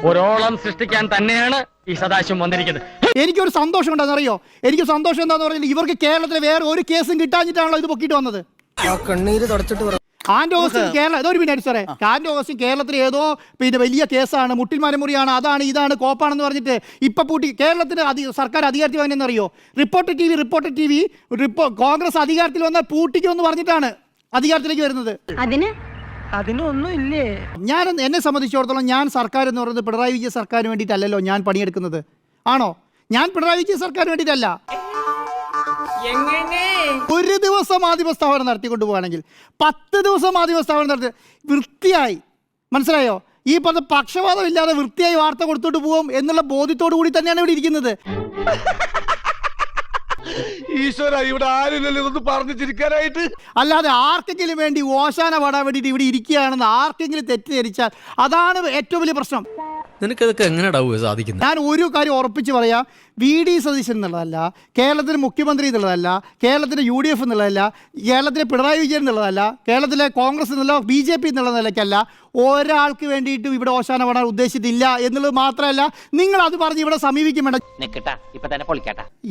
ഒരോളം സൃഷ്ടിക്കാൻ തന്നെയാണ് ഈ സദാശിവം വന്നിരിക്കുന്നത്. എനിക്കൊരു സന്തോഷം ഉണ്ടെന്നറിയോ? എനിക്ക് സന്തോഷം എന്താന്ന് പറഞ്ഞാൽ ഇവർക്ക് കേരളത്തിലെ വേറെ ഒരു കേസും കിട്ടാഞ്ഞിട്ടാണല്ലോ ഇത് പൊക്കിയിട്ട് വന്നത്. കണ്ണീര് തുടച്ചിട്ട് ആൻഡ് ഓഗസ്റ്റിൻ കേരള ഏതോ ഒരു മിനിറ്റ് സാറേ, ആൻഡ് ഓഗസ്റ്റിൻ കേരളത്തിൽ ഏതോ വലിയ കേസാണ്, മുട്ടിൽമരമുറിയാണ്, അതാണ് ഇതാണ് കോപ്പാണെന്ന് പറഞ്ഞിട്ട് ഇപ്പൊ പൂട്ടി കേരളത്തിന് സർക്കാർ അധികാരത്തിൽ വന്നെന്നറിയോ? റിപ്പോർട്ടർ ടി വി കോൺഗ്രസ് അധികാരത്തിൽ വന്നാൽ പൂട്ടിക്കുമെന്ന് പറഞ്ഞിട്ടാണ് അധികാരത്തിലേക്ക് വരുന്നത്. അതിനൊന്നും ഇല്ലേ? എന്നെ സംബന്ധിച്ചിടത്തോളം ഞാൻ സർക്കാർ എന്ന് പറയുന്നത് പിണറായി വിജയൻ സർക്കാരിന് വേണ്ടിയിട്ടല്ലല്ലോ ഞാൻ പണിയെടുക്കുന്നത്. ആണോ? ഞാൻ പിണറായി വിജയൻ സർക്കാരിന് വേണ്ടിയിട്ടല്ല. ഒരു ദിവസം മാധ്യമ സ്ഥാപനം നടത്തിക്കൊണ്ട് പോവുകയാണെങ്കിൽ 10 ദിവസം മാധ്യമ സ്ഥാപനം നടത്തി വൃത്തിയായി, മനസ്സിലായോ? ഈ പറഞ്ഞ പക്ഷപാതം ഇല്ലാതെ വൃത്തിയായി വാർത്ത കൊടുത്തോട്ട് പോകും എന്നുള്ള ബോധ്യത്തോടു കൂടി തന്നെയാണ് ഇവിടെ ഇരിക്കുന്നത്. ഈശ്വര, ഇവിടെ ആരുമില്ലല്ലോ ഇതൊന്ന് പറഞ്ഞു ചിരിക്കാനായിട്ട്. അല്ലാതെ ആർക്കെങ്കിലും വേണ്ടി ഓശാന പാടാൻ വേണ്ടിയിട്ട് ഇവിടെ ഇരിക്കുകയാണെന്ന് ആർക്കെങ്കിലും തെറ്റിദ്ധരിച്ചാൽ അതാണ് ഏറ്റവും വലിയ പ്രശ്നം. നിനക്കതൊക്കെ എങ്ങനെയാ സാധിക്കുന്നത്? ഞാൻ ഒരു കാര്യം ഉറപ്പിച്ച് പറയാം, VD സതീശൻ എന്നുള്ളതല്ല, കേരളത്തിലെ മുഖ്യമന്ത്രി എന്നുള്ളതല്ല, കേരളത്തിലെ UDF എന്നുള്ളതല്ല, കേരളത്തിലെ പിണറായി വിജയൻ എന്നുള്ളതല്ല, കേരളത്തിലെ കോൺഗ്രസ് എന്നുള്ള BJP എന്നുള്ള നിലയ്ക്കല്ല ഒരാൾക്ക് വേണ്ടിയിട്ടും ഇവിടെ ഓശാന പാടാൻ ഉദ്ദേശിച്ചിട്ടില്ല എന്നുള്ളത് മാത്രമല്ല, നിങ്ങൾ അത് പറഞ്ഞ് ഇവിടെ സമീപിക്കും വേണ്ട.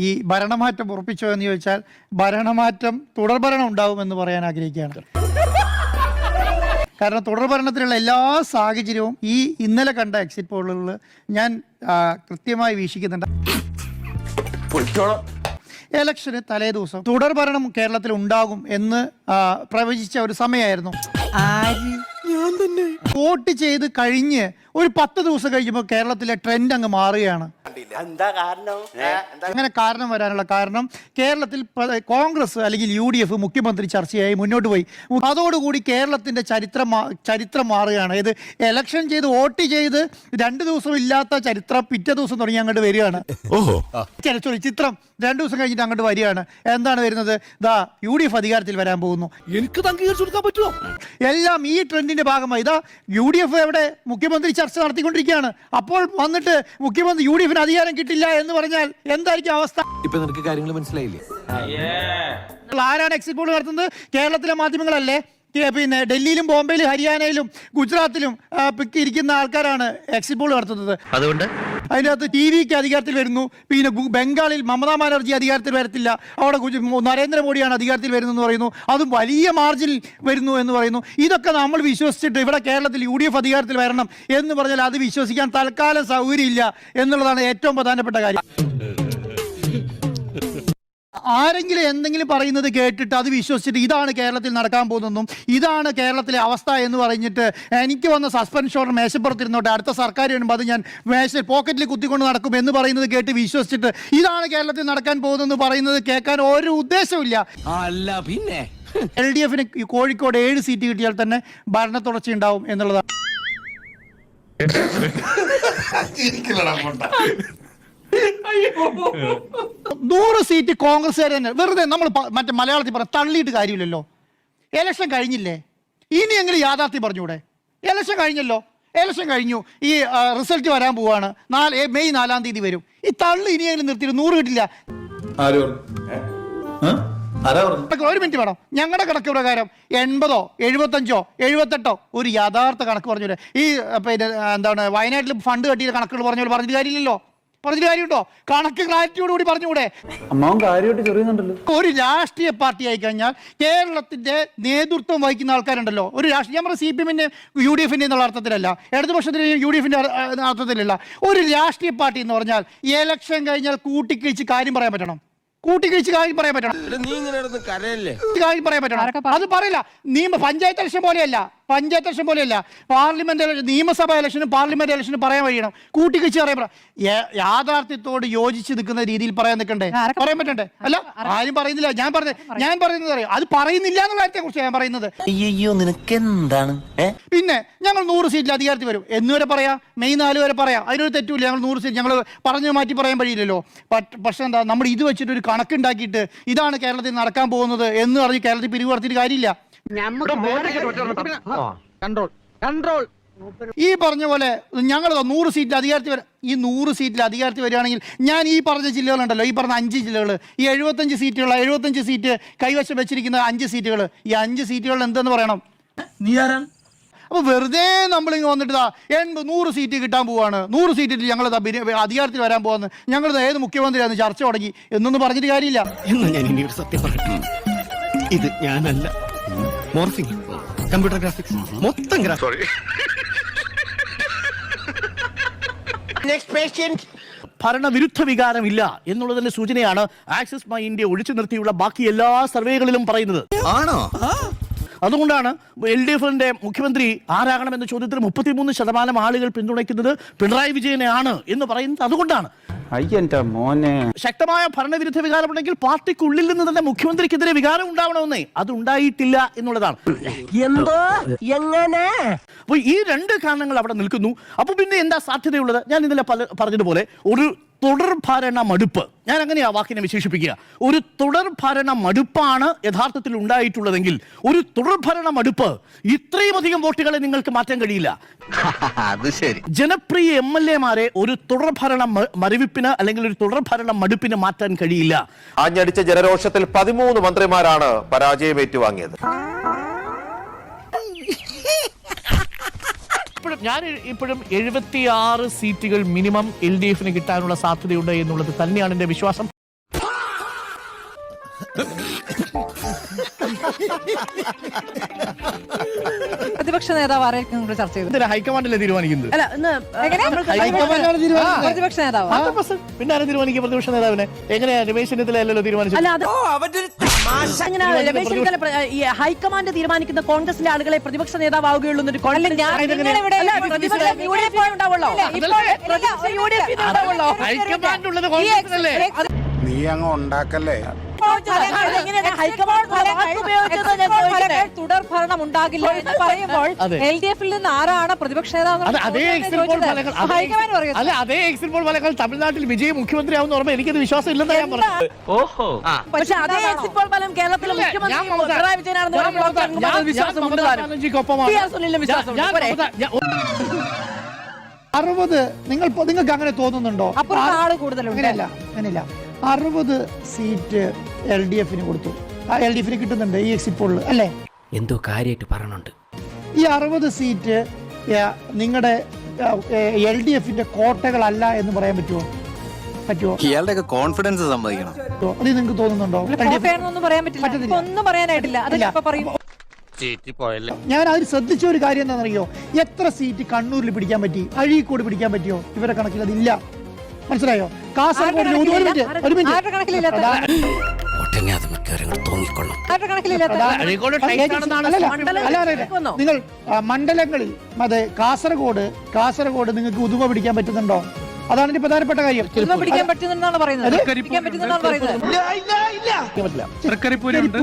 ഈ ഭരണമാറ്റം ഉറപ്പിച്ചോ എന്ന് ചോദിച്ചാൽ ഭരണമാറ്റം തുടർഭരണം ഉണ്ടാവുമെന്ന് പറയാൻ ആഗ്രഹിക്കുകയാണ്. കാരണം തുടർഭരണത്തിനുള്ള എല്ലാ സാഹചര്യവും ഈ ഇന്നലെ കണ്ട എക്സിറ്റ് പോളുകളിൽ ഞാൻ കൃത്യമായി വീക്ഷിക്കുന്നുണ്ട്. ഇലക്ഷന് തലേ ദിവസം തുടർഭരണം കേരളത്തിൽ ഉണ്ടാകും എന്ന് പ്രവചിച്ച ഒരു സമയമായിരുന്നു. വോട്ട് ചെയ്ത് കഴിഞ്ഞ് ഒരു 10 ദിവസം കഴിയുമ്പോൾ കേരളത്തിലെ ട്രെൻഡ് അങ്ങ് മാറുകയാണ്. അങ്ങനെ കാരണം വരാനുള്ള കാരണം കേരളത്തിൽ കോൺഗ്രസ് അല്ലെങ്കിൽ UDF മുഖ്യമന്ത്രി ചർച്ചയായി മുന്നോട്ട് പോയി. അതോടുകൂടി കേരളത്തിന്റെ ചരിത്രം മാറുകയാണ്. ഇത് എലക്ഷൻ ചെയ്ത് വോട്ട് ചെയ്ത് 2 ദിവസം ഇല്ലാത്ത ചരിത്രം പിറ്റേ ദിവസം തുടങ്ങി അങ്ങോട്ട് വരികയാണ്. ചിത്രം 2 ദിവസം കഴിഞ്ഞിട്ട് അങ്ങോട്ട് വരികയാണ്. എന്താണ് വരുന്നത്? UDF അധികാരത്തിൽ വരാൻ പോകുന്നു. എനിക്ക് അംഗീകരിച്ചു കൊടുക്കാൻ പറ്റുമോ? എല്ലാം ഈ ട്രെൻഡിന്റെ ഭാഗമായി UDF എവിടെ മുഖ്യമന്ത്രി ചർച്ച നടത്തിക്കൊണ്ടിരിക്കുകയാണ്. അപ്പോൾ വന്നിട്ട് മുഖ്യമന്ത്രി UDFന് അധികാരം കിട്ടില്ല എന്ന് പറഞ്ഞാൽ എന്തായിരിക്കും അവസ്ഥ? ഇപ്പൊ നിനക്ക് കാര്യങ്ങൾ മനസ്സിലായില്ലേ? ആരാണ് എക്സിറ്റ് പോൾ നടത്തുന്നത്? കേരളത്തിലെ മാധ്യമങ്ങളല്ലേ? പിന്നെ ഡൽഹിയിലും ബോംബെയിലും ഹരിയാനയിലും ഗുജറാത്തിലും ഇരിക്കുന്ന ആൾക്കാരാണ് എക്സിറ്റ് പോൾ നടത്തുന്നത്. അതുകൊണ്ട് അതിനകത്ത് TVക്ക് അധികാരത്തിൽ വരുന്നു. പിന്നെ ബംഗാളിൽ മമതാ ബാനർജി അധികാരത്തിൽ വരത്തില്ല, അവിടെ നരേന്ദ്രമോദിയാണ് അധികാരത്തിൽ വരുന്നതെന്ന് പറയുന്നു. അതും വലിയ മാർജിനിൽ വരുന്നു എന്ന് പറയുന്നു. ഇതൊക്കെ നമ്മൾ വിശ്വസിച്ചിട്ട് ഇവിടെ കേരളത്തിൽ UDF അധികാരത്തിൽ വരണം എന്ന് പറഞ്ഞാൽ അത് വിശ്വസിക്കാൻ തൽക്കാലം സൗകര്യമില്ല എന്നുള്ളതാണ് ഏറ്റവും പ്രധാനപ്പെട്ട കാര്യം. ആരെങ്കിലും എന്തെങ്കിലും പറയുന്നത് കേട്ടിട്ട് അത് വിശ്വസിച്ചിട്ട് ഇതാണ് കേരളത്തിൽ നടക്കാൻ പോകുന്നതെന്നും ഇതാണ് കേരളത്തിലെ അവസ്ഥ എന്ന് പറഞ്ഞിട്ട് എനിക്ക് വന്ന സസ്പെൻഷൻ ഓർഡർ മേശപ്പുറത്തിരുന്നോട്ടെ, അടുത്ത സർക്കാർ വരുമ്പോൾ അത് ഞാൻ പോക്കറ്റിൽ കുത്തിക്കൊണ്ട് നടക്കും എന്ന് പറയുന്നത് കേട്ട് വിശ്വസിച്ചിട്ട് ഇതാണ് കേരളത്തിൽ നടക്കാൻ പോകുന്നതെന്ന് പറയുന്നത് കേൾക്കാൻ ഒരു ഉദ്ദേശമില്ല. അല്ല പിന്നെ LDFന് കോഴിക്കോട് 7 സീറ്റ് കിട്ടിയാൽ തന്നെ ഭരണ തുടർച്ചയുണ്ടാവും എന്നുള്ളതാണ്. 100 സീറ്റ് കോൺഗ്രസ്സുകാർ തന്നെ വെറുതെ നമ്മൾ മറ്റേ മലയാളത്തിൽ പറഞ്ഞ തള്ളിയിട്ട് കാര്യമില്ലല്ലോ. ഇലക്ഷൻ കഴിഞ്ഞില്ലേ, ഇനി എങ്ങനെ യാഥാർത്ഥ്യം പറഞ്ഞൂടെ? ഇലക്ഷൻ കഴിഞ്ഞല്ലോ, ഇലക്ഷൻ കഴിഞ്ഞു, ഈ റിസൾട്ട് വരാൻ പോവാണ്. മെയ് 4-ാം തീയതി വരും. ഈ തള്ളി ഇനിയെങ്കിലും നിർത്തിയിട്ട് 100 കിട്ടില്ല. ഒരു മിനിറ്റ് വേണം. ഞങ്ങളുടെ കണക്ക് പ്രകാരം 80, 75, 78 ഒരു യഥാർത്ഥ കണക്ക് പറഞ്ഞൂടെ? ഈ പിന്നെ എന്താണ് വയനാട്ടിൽ ഫണ്ട് കെട്ടിയ കണക്കുകൾ പറഞ്ഞ പറഞ്ഞിട്ട് കാര്യമില്ലല്ലോ. പറഞ്ഞിട്ട് കാര്യമുണ്ടോ? കണക്ക് ക്ലാരിറ്റിയോടുകൂടി പറഞ്ഞുകൂടെ? ഒരു രാഷ്ട്രീയ പാർട്ടി ആയി കഴിഞ്ഞാൽ കേരളത്തിന്റെ നേതൃത്വം വഹിക്കുന്ന ആൾക്കാരുണ്ടല്ലോ. ഒരു രാഷ്ട്രീയ CPM-ന്റെ UDF-ന്റെ എന്നുള്ള അർത്ഥത്തിലല്ല, ഇടതുപക്ഷത്തിന്റെയും UDF-ന്റെ അർത്ഥത്തിലല്ല. ഒരു രാഷ്ട്രീയ പാർട്ടി എന്ന് പറഞ്ഞാൽ ഇലക്ഷൻ കഴിഞ്ഞാൽ കൂട്ടിക്കിഴിച്ച് കാര്യം പറയാൻ പറ്റണം. കാര്യം പറയാൻ പറ്റണം. അത് പറയില്ല. പഞ്ചായത്ത് ഇലക്ഷൻ പോലെയല്ല. പാർലമെന്റ് നിയമസഭാ ഇലക്ഷനും പാർലമെന്റ് ഇലക്ഷനും പറയാൻ കഴിയണം. കൂട്ടിക്കിഴിച്ച് പറയാൻ യാഥാർത്ഥ്യത്തോട് യോജിച്ച് നിൽക്കുന്ന രീതിയിൽ പറയാൻ നിൽക്കണ്ടേ? പറയാൻ പറ്റണ്ടേ? അല്ല, ആരും പറയുന്നില്ല. ഞാൻ പറയുന്നത് അറിയാം, അത് പറയുന്നില്ല എന്നുള്ള കാര്യത്തെ കുറിച്ച് ഞാൻ പറയുന്നത്. പിന്നെ ഞങ്ങൾ 100 സീറ്റിൽ അധികാരത്തിൽ വരും എന്നുവരെ പറയാം, മെയ് 4 വരെ പറയാം, അതിനൊരു തെറ്റുമില്ല. ഞങ്ങൾ 100 സീറ്റ് ഞങ്ങൾ പറഞ്ഞു മാറ്റി പറയാൻ കഴിയില്ലല്ലോ. പക്ഷെ എന്താ, നമ്മൾ ഇത് വെച്ചിട്ട് ഒരു കണക്കുണ്ടാക്കിയിട്ട് ഇതാണ് കേരളത്തിൽ നടക്കാൻ പോകുന്നത് എന്ന് പറഞ്ഞ് കേരളത്തിൽ പിരിവ് നടത്തിയിട്ട് കാര്യമില്ല. ഈ പറഞ്ഞ പോലെ ഞങ്ങൾ 100 സീറ്റിൽ അധികാരത്തിൽ ഈ 100 സീറ്റിൽ അധികാരത്തിൽ വരികയാണെങ്കിൽ ഞാൻ ഈ പറഞ്ഞ ജില്ലകളുണ്ടല്ലോ, ഈ പറഞ്ഞ 5 ജില്ലകൾ, ഈ 75 സീറ്റ് കൈവശം വെച്ചിരിക്കുന്ന 5 സീറ്റുകൾ, ഈ 5 സീറ്റുകളിൽ എന്തെന്ന് പറയണം? അപ്പോൾ വെറുതെ നമ്മളിങ്ങ് വന്നിട്ട് 100 സീറ്റ് കിട്ടാൻ പോവാണ്, 100 സീറ്റിൽ ഞങ്ങൾ അധികാരത്തിൽ വരാൻ പോകുന്നത്, ഞങ്ങൾ ഏത് മുഖ്യമന്ത്രിയാണെന്ന് ചർച്ച തുടങ്ങി എന്നൊന്നും പറഞ്ഞിട്ട് കാര്യമില്ല. എന്ന് ഞാൻ ഇനി ഒരു സത്യം പറയട്ടെ, ഇത് ഞാനല്ല. മോർഫിംഗ്, കമ്പ്യൂട്ടർ ഗ്രാഫിക്സ്, മൊത്തം ഭരണവിരുദ്ധ വികാരമില്ല എന്നുള്ളതിന്റെ സൂചനയാണ് ആക്സിസ് മൈ ഇന്ത്യ ഒഴിച്ചു നിർത്തിയുള്ള ബാക്കി എല്ലാ സർവേകളിലും പറയുന്നത്. ആണോ? അതുകൊണ്ടാണ് LDFന്റെ മുഖ്യമന്ത്രി ആരാകണമെന്ന ചോദ്യത്തിൽ 33% ആളുകൾ പിന്തുണയ്ക്കുന്നത് പിണറായി വിജയനെയാണ് എന്ന് പറയുന്നത്. അതുകൊണ്ടാണ് ശക്തമായ ഭരണവിരുദ്ധ വികാരമുണ്ടെങ്കിൽ പാർട്ടിക്കുള്ളിൽ നിന്ന് തന്നെ മുഖ്യമന്ത്രിക്കെതിരെ വികാരം ഉണ്ടാവണമെന്നേ, അത് ഉണ്ടായിട്ടില്ല എന്നുള്ളതാണ്. എന്തോ എങ്ങനെ അപ്പോൾ ഈ 2 കാരണങ്ങൾ അവിടെ നിൽക്കുന്നു. അപ്പോൾ പിന്നെ എന്താ സാധ്യതയുള്ളത്? ഞാൻ ഇന്നലെ പറഞ്ഞതുപോലെ ഒരു തുടർഭരണ മടുപ്പ്, ഞാൻ അങ്ങനെ ആ വാക്കിനെ വിശേഷിപ്പിക്കുക, ഒരു തുടർഭരണ മടുപ്പാണ് യഥാർത്ഥത്തിൽ ഉണ്ടായിട്ടുള്ളതെങ്കിൽ ഒരു തുടർഭരണ മടുപ്പ് ഇത്രയും അധികം വോട്ടുകളെ നിങ്ങൾക്ക് മാറ്റാൻ കഴിയില്ല. അത് ശരി. ജനപ്രിയ MLA-മാരെ ഒരു തുടർഭരണ മരവിപ്പിന് അല്ലെങ്കിൽ ഒരു തുടർഭരണ മടുപ്പിന് മാറ്റാൻ കഴിയില്ല. ആഞ്ഞടിച്ച ജനരോഷത്തിൽ 13 മന്ത്രിമാരാണ് പരാജയം ഏറ്റുവാങ്ങിയത്. ഞാൻ ഇപ്പോഴും 76 സീറ്റുകൾ മിനിമം LDFന് കിട്ടാനുള്ള സാധ്യതയുണ്ട് എന്നുള്ളത് തന്നെയാണ് എന്റെ വിശ്വാസം. പ്രതിപക്ഷ നേതാവ് ആരായിരിക്കും ചർച്ച ചെയ്തത്? ഹൈക്കമാൻഡല്ലേ തീരുമാനിക്കുന്നത്? അല്ല, പ്രതിപക്ഷ നേതാവ് പിന്നെ ആരും തീരുമാനിക്കുക? പ്രതിപക്ഷ നേതാവിനെ എങ്ങനെയാ? രമേശ് ചെന്നിത്തലയല്ലോ തീരുമാനിച്ചത്. അല്ല, രമേശ് ചെന്നിത്തല ഹൈക്കമാൻഡ് തീരുമാനിക്കുന്ന കോൺഗ്രസിന്റെ ആളുകളെ പ്രതിപക്ഷ നേതാവുകയുള്ളൂ. ഹൈക്കമാൻഡ് ഉള്ളത് കോൺഗ്രസിനല്ലേ? നീ അങ്ങ് ഉണ്ടാക്കല്ലേ. തുടർ ഭരണം ഉണ്ടാകില്ല എന്ന് പറയുമ്പോൾ LDFൽ നിന്ന് ആരാണ് പ്രതിപക്ഷ നേതാവ്? അതേ എക്സിറ്റ് പോൾ ഫലങ്ങൾ തമിഴ്നാട്ടിൽ വിജയ് മുഖ്യമന്ത്രി ആവുന്ന ഓർമ്മ എനിക്കത് വിശ്വാസം ഇല്ലെന്ന് ഞാൻ പറഞ്ഞു. ഓഹോ, പക്ഷെ അതേ എക്സിറ്റ് പോൾ ഫലം കേരളത്തിലെ മുഖ്യമന്ത്രി പിണറായി വിജയനാണെന്ന് പറയുമ്പോൾ വിശ്വാസമുണ്ട്. 60 നിങ്ങൾക്ക് അങ്ങനെ തോന്നുന്നുണ്ടോ? അങ്ങനെയല്ല, 60 സീറ്റ് LDFന് കൊടുത്തു. LDFന് കിട്ടുന്നുണ്ട് ഈ എക്സിറ്റ് പോളിൽ, അല്ലേ? എന്തോ കാര്യമായിട്ട് പറയണുണ്ട്. ഈ 60 സീറ്റ് നിങ്ങളുടെ LDFന്റെ കോട്ടകളല്ല എന്ന് പറയാൻ പറ്റുമോ? ഇയാളുടെ കോൺഫിഡൻസ് സമ്മതിക്കണം. അത് നിങ്ങൾക്ക് തോന്നുന്നുണ്ടോ? ഒന്നും പറയാൻ പറ്റില്ല, ഒന്നും പറയാനായിട്ടില്ല. അതിപ്പോ പറയും. ഞാൻ അതിൽ ശ്രദ്ധിച്ച ഒരു കാര്യം എന്താണെന്നറിയോ? എത്ര സീറ്റ് കണ്ണൂരിൽ പിടിക്കാൻ പറ്റി, അഴീക്കോട് പിടിക്കാൻ പറ്റിയോ? ഇവരെ കണക്കിൽ അതില്ല. മനസ്സിലായോ? കാസർഗോഡ് നിങ്ങൾ മണ്ഡലങ്ങളിൽ അതെ കാസർഗോഡ് നിങ്ങൾക്ക് ഉദുമ പിടിക്കാൻ പറ്റുന്നുണ്ടോ? അതാണ് എന്റെ പ്രധാനപ്പെട്ട കാര്യം.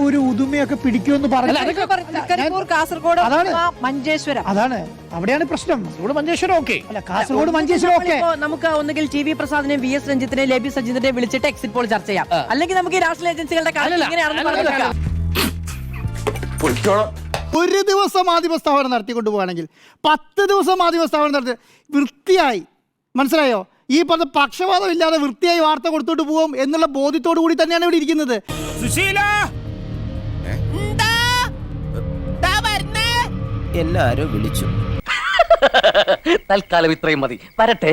ഒരു ഉദുമയൊക്കെ പിടിക്കുമെന്ന് പറഞ്ഞു. അതാണ് അവിടെയാണ് പ്രശ്നം. മഞ്ചേശ്വരം ഓക്കെ അല്ല, കാസർഗോഡ് മഞ്ചേശ്വരം ഓക്കെ. നമുക്ക് ഒന്നുകിൽ TV പ്രസാദിനെ, VS രഞ്ജിത്തിനെ, ലേബി സജിത്തിനെ വിളിച്ചിട്ട് എക്സിറ്റ് പോൾ ചർച്ച ചെയ്യാം. അല്ലെങ്കിൽ നമുക്ക് ഈ രാഷ്ട്രീയ ഏജൻസികളുടെ കാര്യം ഒരു ദിവസം മാധ്യമ സ്ഥാപനം നടത്തിക്കൊണ്ട് പോവുകയാണെങ്കിൽ 10 ദിവസം മാധ്യമ സ്ഥാപനം നടത്തി വൃത്തിയായി, മനസ്സിലായോ? ഈ പറഞ്ഞ പക്ഷപാതം ഇല്ലാതെ വൃത്തിയായി വാർത്ത കൊടുത്തോട്ട് പോകും എന്നുള്ള ബോധ്യത്തോടു കൂടി തന്നെയാണ് ഇവിടെ ഇരിക്കുന്നത്. എല്ലാരും വിളിച്ചു. തൽക്കാലം ഇത്രയും മതി. വരട്ടെ.